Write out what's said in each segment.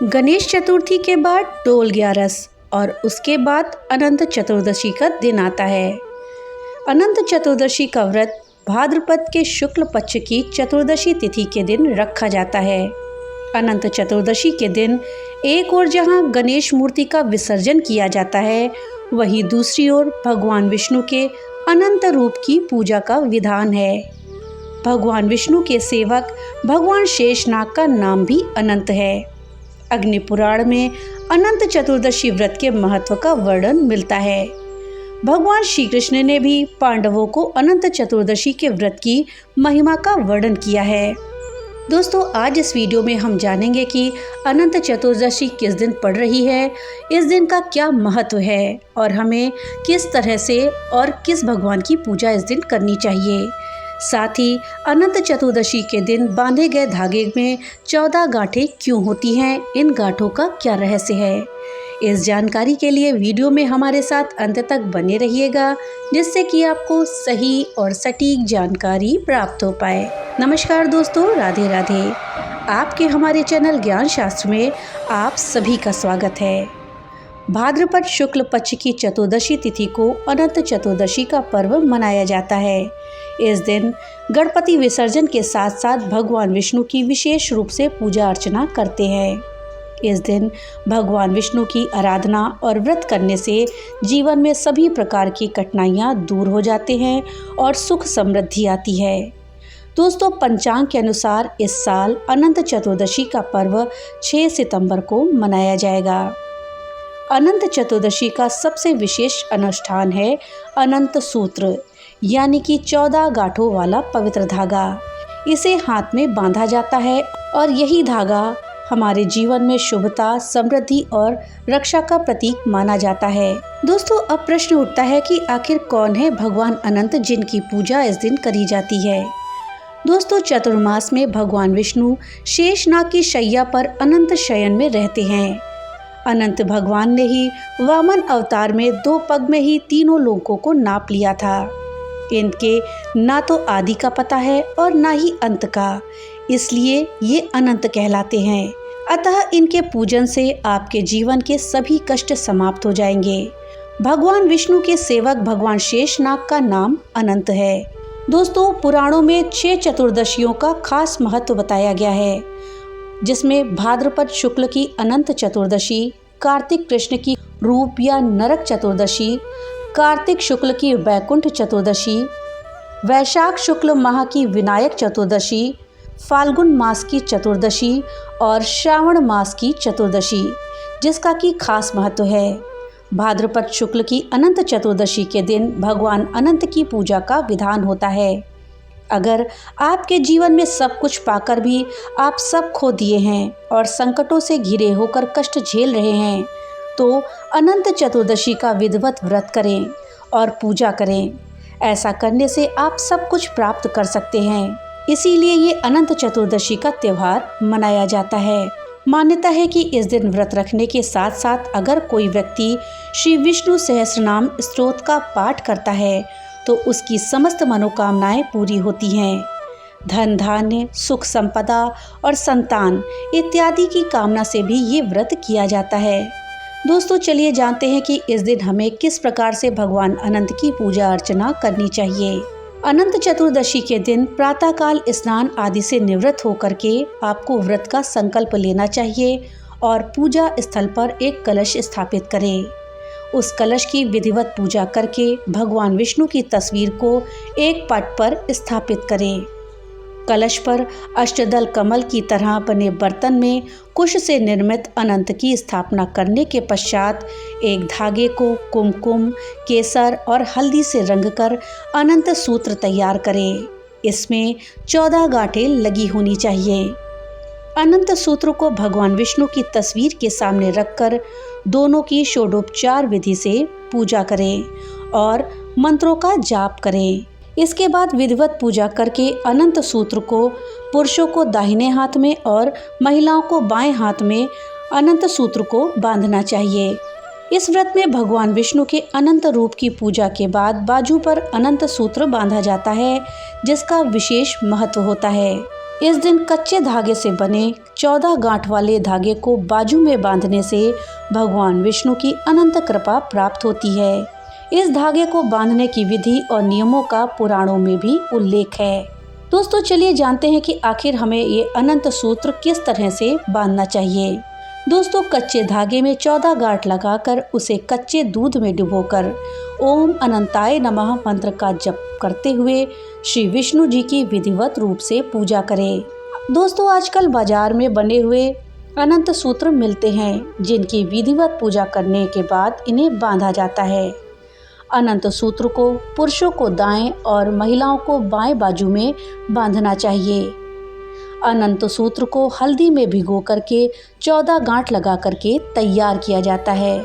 गणेश चतुर्थी के बाद डोल ग्यारस और उसके बाद अनंत चतुर्दशी का दिन आता है। अनंत चतुर्दशी का व्रत भाद्रपद के शुक्ल पक्ष की चतुर्दशी तिथि के दिन रखा जाता है। अनंत चतुर्दशी के दिन एक ओर जहां गणेश मूर्ति का विसर्जन किया जाता है, वहीं दूसरी ओर भगवान विष्णु के अनंत रूप की पूजा का विधान है। भगवान विष्णु के सेवक भगवान शेषनाग का नाम भी अनंत है। अग्नि पुराण में अनंत चतुर्दशी व्रत के महत्व का वर्णन मिलता है। भगवान श्री कृष्ण ने भी पांडवों को अनंत चतुर्दशी के व्रत की महिमा का वर्णन किया है। दोस्तों, आज इस वीडियो में हम जानेंगे कि अनंत चतुर्दशी किस दिन पड़ रही है, इस दिन का क्या महत्व है और हमें किस तरह से और किस भगवान की पूजा इस दिन करनी चाहिए। साथ ही अनंत चतुर्दशी के दिन बांधे गए धागे में 14 गांठें क्यों होती हैं, इन गांठों का क्या रहस्य है। इस जानकारी के लिए वीडियो में हमारे साथ अंत तक बने रहिएगा, जिससे कि आपको सही और सटीक जानकारी प्राप्त हो पाए। नमस्कार दोस्तों, राधे राधे। आपके हमारे चैनल ज्ञान शास्त्र में आप सभी का स्वागत है। भाद्रपद शुक्ल पक्ष की चतुर्दशी तिथि को अनंत चतुर्दशी का पर्व मनाया जाता है। इस दिन गणपति विसर्जन के साथ साथ भगवान विष्णु की विशेष रूप से पूजा अर्चना करते हैं। इस दिन भगवान विष्णु की आराधना और व्रत करने से जीवन में सभी प्रकार की कठिनाइयाँ दूर हो जाते हैं और सुख समृद्धि आती है। दोस्तों, पंचांग के अनुसार इस साल अनंत चतुर्दशी का पर्व 6 सितंबर को मनाया जाएगा। अनंत चतुर्दशी का सबसे विशेष अनुष्ठान है अनंत सूत्र, यानी कि 14 गांठों वाला पवित्र धागा। इसे हाथ में बांधा जाता है और यही धागा हमारे जीवन में शुभता, समृद्धि और रक्षा का प्रतीक माना जाता है। दोस्तों, अब प्रश्न उठता है कि आखिर कौन है भगवान अनंत जिनकी पूजा इस दिन करी जाती है। दोस्तों, चतुर्मास में भगवान विष्णु शेषनाग की शैया पर अनंत शयन में रहते हैं। अनंत भगवान ने ही वामन अवतार में 2 पग में ही तीनों लोकों को नाप लिया था। इनके ना तो आदि का पता है और ना ही अंत का, इसलिए ये अनंत कहलाते हैं। अतः इनके पूजन से आपके जीवन के सभी कष्ट समाप्त हो जाएंगे। भगवान विष्णु के सेवक भगवान शेषनाग का नाम अनंत है। दोस्तों, पुराणों में 6 चतुर्दशियों का खास महत्व बताया गया है, जिसमें भाद्रपद शुक्ल की अनंत चतुर्दशी, कार्तिक कृष्ण की रूप या नरक चतुर्दशी, कार्तिक शुक्ल की वैकुंठ चतुर्दशी, वैशाख शुक्ल माह की विनायक चतुर्दशी, फाल्गुन मास की चतुर्दशी और श्रावण मास की चतुर्दशी, जिसका की खास महत्व है। भाद्रपद शुक्ल की अनंत चतुर्दशी के दिन भगवान अनंत की पूजा का विधान होता है। अगर आपके जीवन में सब कुछ पाकर भी आप सब खो दिए हैं और संकटों से घिरे होकर कष्ट झेल रहे हैं, तो अनंत चतुर्दशी का विधिवत व्रत करें और पूजा करें। ऐसा करने से आप सब कुछ प्राप्त कर सकते हैं। इसीलिए ये अनंत चतुर्दशी का त्यौहार मनाया जाता है। मान्यता है कि इस दिन व्रत रखने के साथ साथ अगर कोई व्यक्ति श्री विष्णु सहस्रनाम स्तोत्र का पाठ करता है तो उसकी समस्त मनोकामनाएं पूरी होती हैं। धन धान्य, सुख संपदा और संतान इत्यादि की कामना से भी ये व्रत किया जाता है। दोस्तों, चलिए जानते हैं कि इस दिन हमें किस प्रकार से भगवान अनंत की पूजा अर्चना करनी चाहिए। अनंत चतुर्दशी के दिन प्रातःकाल स्नान आदि से निवृत्त होकर के आपको व्रत का संकल्प लेना चाहिए और पूजा स्थल पर एक कलश स्थापित करें। उस कलश की विधिवत पूजा करके भगवान विष्णु की तस्वीर को एक पट पर स्थापित करें। कलश पर अष्टदल कमल की तरह बने बर्तन में कुश से निर्मित अनंत की स्थापना करने के पश्चात एक धागे को कुमकुम, केसर और हल्दी से रंगकर अनंत सूत्र तैयार करें। इसमें 14 गांठें लगी होनी चाहिए। अनंत सूत्र को भगवान विष्णु की तस्वीर के सामने रखकर दोनों की षोडोपचार विधि से पूजा करें और मंत्रों का जाप करें। इसके बाद विधिवत पूजा करके अनंत सूत्र को पुरुषों को दाहिने हाथ में और महिलाओं को बाएं हाथ में अनंत सूत्र को बांधना चाहिए। इस व्रत में भगवान विष्णु के अनंत रूप की पूजा के बाद बाजू पर अनंत सूत्र बांधा जाता है, जिसका विशेष महत्व होता है। इस दिन कच्चे धागे से बने 14 गांठ वाले धागे को बाजू में बांधने से भगवान विष्णु की अनंत कृपा प्राप्त होती है। इस धागे को बांधने की विधि और नियमों का पुराणों में भी उल्लेख है। दोस्तों चलिए जानते हैं कि आखिर हमें ये अनंत सूत्र किस तरह से बांधना चाहिए। दोस्तों कच्चे धागे में 14 गांठ लगाकर उसे कच्चे दूध में डुबोकर ओम अनंताय नमः मंत्र का जप करते हुए श्री विष्णु जी की विधिवत रूप से पूजा करें। दोस्तों आजकल बाजार में बने हुए अनंत सूत्र मिलते हैं जिनकी विधिवत पूजा करने के बाद इन्हें बांधा जाता है। अनंत सूत्र को पुरुषों को दाएं और महिलाओं को बाएं बाजू में बांधना चाहिए। अनंत सूत्र को हल्दी में भिगो करके 14 गांठ लगा करके तैयार किया जाता है।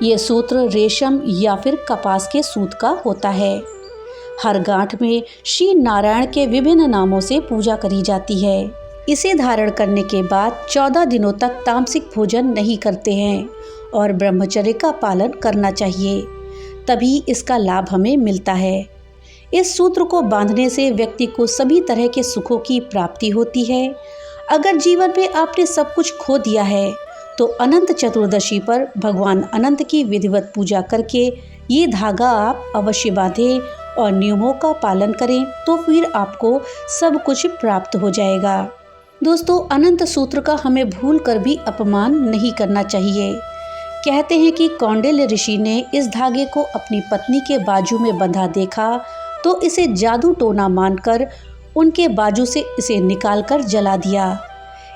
ये सूत्र रेशम या फिर कपास के सूत का होता है। हर गांठ में श्री नारायण के विभिन्न नामों से पूजा करी जाती है। इसे धारण करने के बाद 14 दिनों तक तामसिक भोजन नहीं करते हैं और ब्रह्मचर्य का पालन करना चाहिए, तभी इसका लाभ हमें मिलता है। इस सूत्र को बांधने से व्यक्ति को सभी तरह के सुखों की प्राप्ति होती है। अगर जीवन में आपने सब कुछ खो दिया है तो अनंत चतुर्दशी पर भगवान अनंत की विधिवत पूजा करके ये धागा आप अवश्य बांधें और नियमों का पालन करें तो फिर आपको सब कुछ प्राप्त हो जाएगा। दोस्तों अनंत सूत्र का हमें भूल कर भी अपमान नहीं करना चाहिए। कहते हैं कि कौंडिल्य ऋषि ने इस धागे को अपनी पत्नी के बाजू में बंधा देखा तो इसे जादू टोना मानकर उनके बाजू से इसे निकालकर जला दिया।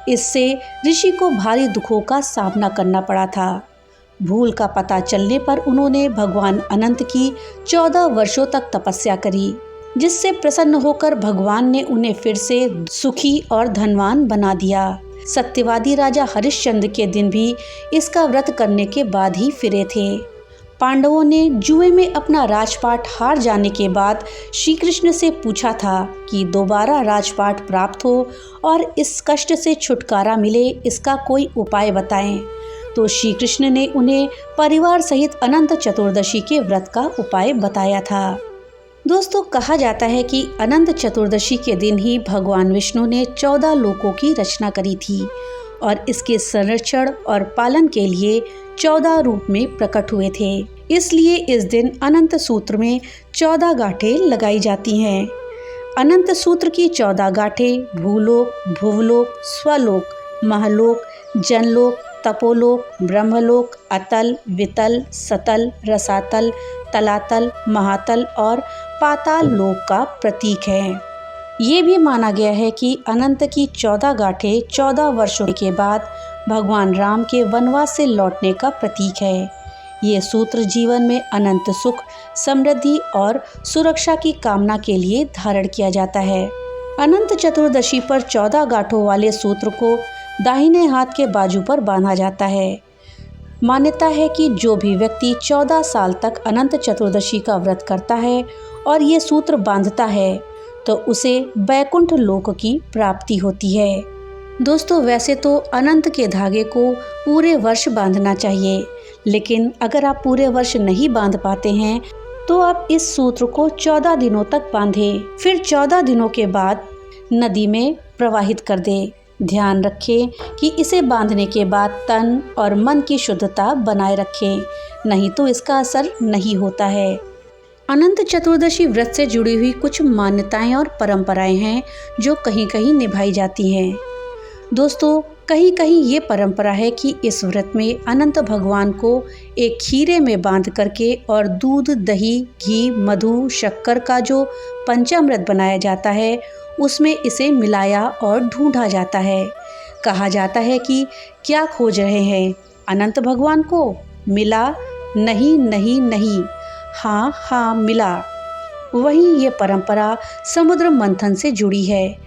इससे ऋषि को भारी दुखों का सामना करना पड़ा था। भूल का पता चलने पर उन्होंने भगवान अनंत की 14 वर्षों तक तपस्या करी, जिससे प्रसन्न होकर भगवान ने उन्हें फिर से सुखी और धनवान बना दिया। सत्यवादी राजा हरिश्चंद्र के दिन भी इसका व्रत करने के बाद ही फिरे थे। पांडवों ने जुए में अपना राजपाट हार जाने के बाद श्री कृष्ण से पूछा था कि दोबारा राजपाट प्राप्त हो और इस कष्ट से छुटकारा मिले, इसका कोई उपाय बताएं। तो श्री कृष्ण ने उन्हें परिवार सहित अनंत चतुर्दशी के व्रत का उपाय बताया था। दोस्तों कहा जाता है कि अनंत चतुर्दशी के दिन ही भगवान विष्णु ने 14 लोकों की रचना करी थी और इसके संरक्षण और पालन के लिए 14 रूप में प्रकट हुए थे। इसलिए इस दिन अनंत सूत्र में 14 गांठें लगाई जाती हैं। अनंत सूत्र की 14 गांठें भूलोक, भुवलोक, स्वलोक, महलोक, जनलोक, तपोलोक, ब्रह्मलोक, अतल, वितल, सतल, रसातल, तलातल, महातल और पाताल लोक का प्रतीक है। ये भी माना गया है कि अनंत की 14 गांठें 14 वर्षों के बाद भगवान राम के वनवास से लौटने का प्रतीक है। ये सूत्र जीवन में अनंत सुख, समृद्धि और सुरक्षा की कामना के लिए धारण किया जाता है। अनंत चतुर्दशी पर 14 गांठों वाले सूत्र को दाहिने हाथ के बाजू पर बांधा जाता है। मान्यता है कि जो भी व्यक्ति 14 साल तक अनंत चतुर्दशी का व्रत करता है और ये सूत्र बांधता है तो उसे वैकुंठ लोक की प्राप्ति होती है। दोस्तों वैसे तो अनंत के धागे को पूरे वर्ष बांधना चाहिए, लेकिन अगर आप पूरे वर्ष नहीं बांध पाते हैं तो आप इस सूत्र को 14 दिनों तक बांधें, फिर 14 दिनों के बाद नदी में प्रवाहित कर दें। ध्यान रखें कि इसे बांधने के बाद तन और मन की शुद्धता बनाए रखें, नहीं तो इसका असर नहीं होता है। अनंत चतुर्दशी व्रत से जुड़ी हुई कुछ मान्यताएं और परंपराएं हैं जो कहीं कहीं निभाई जाती हैं। दोस्तों कहीं कहीं ये परंपरा है कि इस व्रत में अनंत भगवान को एक खीरे में बांध करके और दूध, दही, घी, मधु, शक्कर का जो पंचामृत बनाया जाता है उसमें इसे मिलाया और ढूंढा जाता है। कहा जाता है कि क्या खोज रहे हैं, अनंत भगवान को? मिला? नहीं नहीं नहीं, हाँ हाँ मिला। वहीं ये परंपरा समुद्र मंथन से जुड़ी है।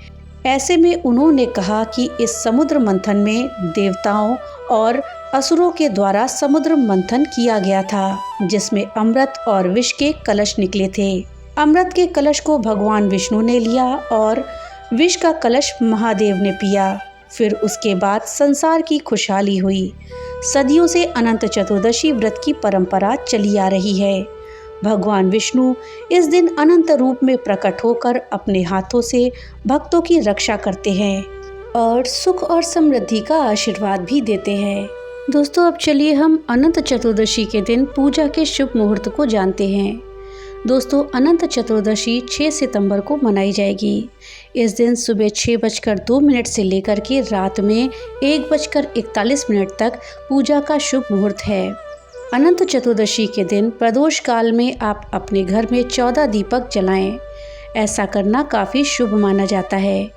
ऐसे में उन्होंने कहा कि इस समुद्र मंथन में देवताओं और असुरों के द्वारा समुद्र मंथन किया गया था, जिसमें अमृत और विष के कलश निकले थे। अमृत के कलश को भगवान विष्णु ने लिया और विष का कलश महादेव ने पिया। फिर उसके बाद संसार की खुशहाली हुई। सदियों से अनंत चतुर्दशी व्रत की परंपरा चली आ रही है। भगवान विष्णु इस दिन अनंत रूप में प्रकट होकर अपने हाथों से भक्तों की रक्षा करते हैं और सुख और समृद्धि का आशीर्वाद भी देते हैं। दोस्तों, अब चलिए हम अनंत चतुर्दशी के दिन पूजा के शुभ मुहूर्त को जानते हैं। दोस्तों, अनंत चतुर्दशी 6 सितंबर को मनाई जाएगी। इस दिन सुबह 6:02 से लेकर के रात में 1:41 तक पूजा का शुभ मुहूर्त है। अनंत चतुर्दशी के दिन प्रदोष काल में आप अपने घर में 14 दीपक जलाएं। ऐसा करना काफ़ी शुभ माना जाता है।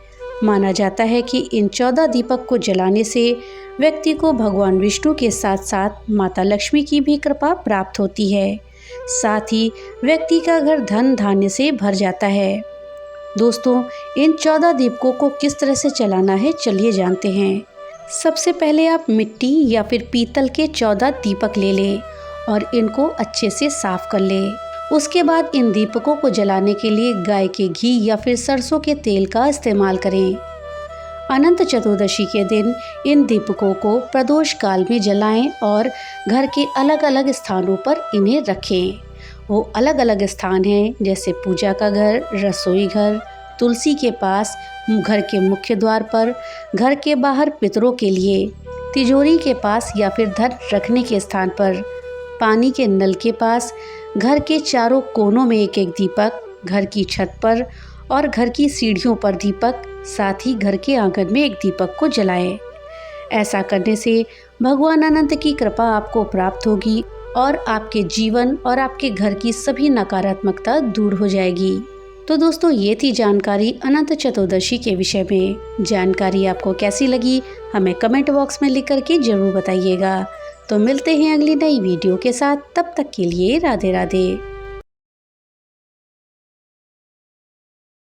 माना जाता है कि इन 14 दीपक को जलाने से व्यक्ति को भगवान विष्णु के साथ साथ माता लक्ष्मी की भी कृपा प्राप्त होती है। साथ ही व्यक्ति का घर धन धान्य से भर जाता है। दोस्तों, इन 14 दीपकों को किस तरह से जलाना है, चलिए जानते हैं। सबसे पहले आप मिट्टी या फिर पीतल के 14 दीपक ले लें और इनको अच्छे से साफ कर लें। उसके बाद इन दीपकों को जलाने के लिए गाय के घी या फिर सरसों के तेल का इस्तेमाल करें। अनंत चतुर्दशी के दिन इन दीपकों को प्रदोष काल में जलाएं और घर के अलग अलग स्थानों पर इन्हें रखें। वो अलग अलग स्थान हैं, जैसे पूजा का घर, रसोई घर, तुलसी के पास, घर के मुख्य द्वार पर, घर के बाहर पितरों के लिए, तिजोरी के पास या फिर धन रखने के स्थान पर, पानी के नल के पास, घर के चारों कोनों में एक एक दीपक, घर की छत पर और घर की सीढ़ियों पर दीपक, साथ ही घर के आंगन में एक दीपक को जलाएं। ऐसा करने से भगवान अनंत की कृपा आपको प्राप्त होगी और आपके जीवन और आपके घर की सभी नकारात्मकता दूर हो जाएगी। तो दोस्तों, ये थी जानकारी अनंत चतुर्दशी के विषय में। जानकारी आपको कैसी लगी हमें कमेंट बॉक्स में लिख करके जरूर बताइएगा। तो मिलते हैं अगली नई वीडियो के साथ, तब तक के लिए राधे राधे।